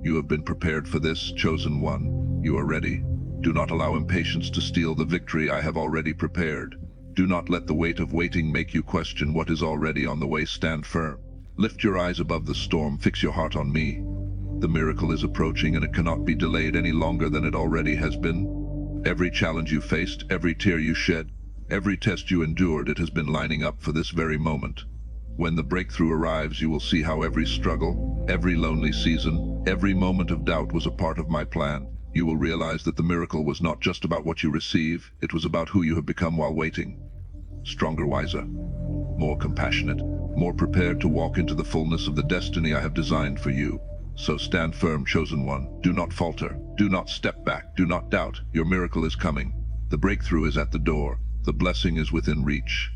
You have been prepared for this, chosen one. You are ready. Do not allow impatience to steal the victory I have already prepared. Do not let the weight of waiting make you question what is already on the way. Stand firm. Lift your eyes above the storm, fix your heart on me. The miracle is approaching, and it cannot be delayed any longer than it already has been. Every challenge you faced, every tear you shed, every test you endured, it has been lining up for this very moment. When the breakthrough arrives, you will see how every struggle, every lonely season, every moment of doubt was a part of my plan. You will realize that the miracle was not just about what you receive, it was about who you have become while waiting. Stronger, wiser, more compassionate, more prepared to walk into the fullness of the destiny I have designed for you. So stand firm, chosen one. Do not falter. Do not step back. Do not doubt. Your miracle is coming. The breakthrough is at the door. The blessing is within reach.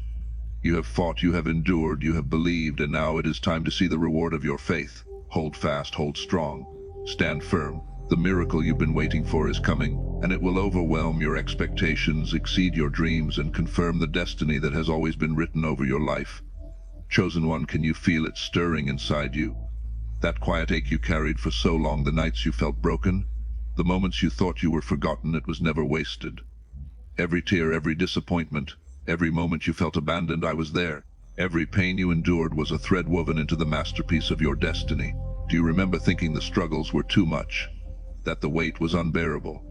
You have fought, you have endured, you have believed, and now it is time to see the reward of your faith. Hold fast, hold strong. Stand firm. The miracle you've been waiting for is coming, and it will overwhelm your expectations, exceed your dreams, and confirm the destiny that has always been written over your life. Chosen one, can you feel it stirring inside you? That quiet ache you carried for so long, the nights you felt broken, the moments you thought you were forgotten, it was never wasted. Every tear, every disappointment, every moment you felt abandoned, I was there. Every pain you endured was a thread woven into the masterpiece of your destiny. Do you remember thinking the struggles were too much? That the weight was unbearable?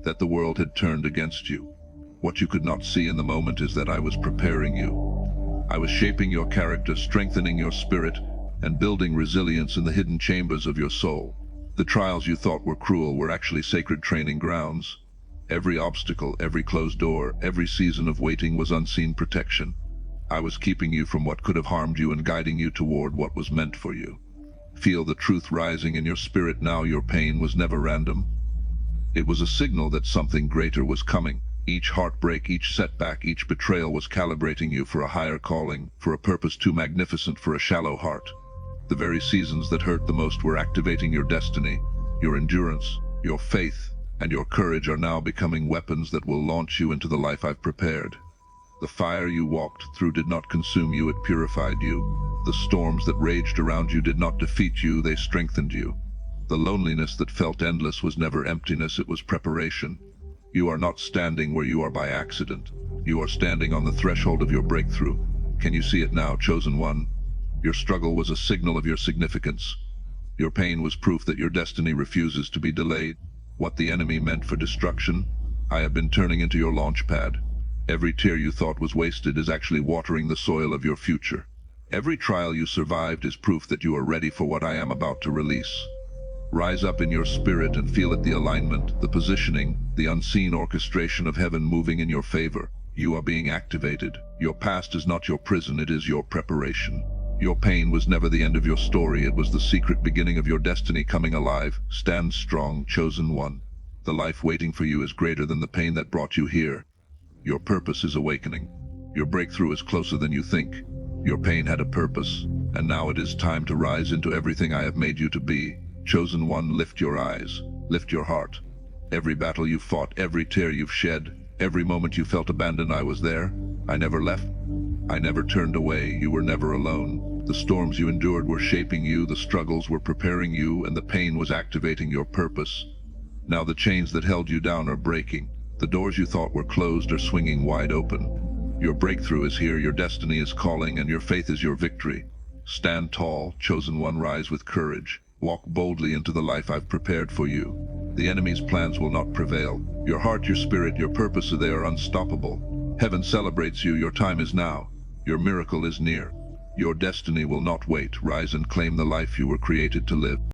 That the world had turned against you? What you could not see in the moment is that I was preparing you. I was shaping your character, strengthening your spirit, and building resilience in the hidden chambers of your soul. The trials you thought were cruel were actually sacred training grounds. Every obstacle, every closed door, every season of waiting was unseen protection. I was keeping you from what could have harmed you and guiding you toward what was meant for you. Feel the truth rising in your spirit now. Your pain was never random. It was a signal that something greater was coming. Each heartbreak, each setback, each betrayal was calibrating you for a higher calling, for a purpose too magnificent for a shallow heart. The very seasons that hurt the most were activating your destiny. Your endurance, your faith, and your courage are now becoming weapons that will launch you into the life I've prepared. The fire you walked through did not consume you, it purified you. The storms that raged around you did not defeat you, they strengthened you. The loneliness that felt endless was never emptiness, it was preparation. You are not standing where you are by accident. You are standing on the threshold of your breakthrough. Can you see it now, chosen one? Your struggle was a signal of your significance. Your pain was proof that your destiny refuses to be delayed. What the enemy meant for destruction, I have been turning into your launch pad. Every tear you thought was wasted is actually watering the soil of your future. Every trial you survived is proof that you are ready for what I am about to release. Rise up in your spirit and feel it, the alignment, the positioning, the unseen orchestration of heaven moving in your favor. You are being activated. Your past is not your prison, it is your preparation. Your pain was never the end of your story, it was the secret beginning of your destiny coming alive. Stand strong, chosen one. The life waiting for you is greater than the pain that brought you here. Your purpose is awakening. Your breakthrough is closer than you think. Your pain had a purpose, and now it is time to rise into everything I have made you to be. Chosen one, lift your eyes, lift your heart. Every battle you fought, every tear you've shed, every moment you felt abandoned, I was there. I never left. I never turned away. You were never alone. The storms you endured were shaping you, the struggles were preparing you, and the pain was activating your purpose. Now the chains that held you down are breaking. The doors you thought were closed are swinging wide open. Your breakthrough is here, your destiny is calling, and your faith is your victory. Stand tall, chosen one, rise with courage. Walk boldly into the life I've prepared for you. The enemy's plans will not prevail. Your heart, your spirit, your purpose, they are unstoppable. Heaven celebrates you, your time is now. Your miracle is near. Your destiny will not wait. Rise and claim the life you were created to live.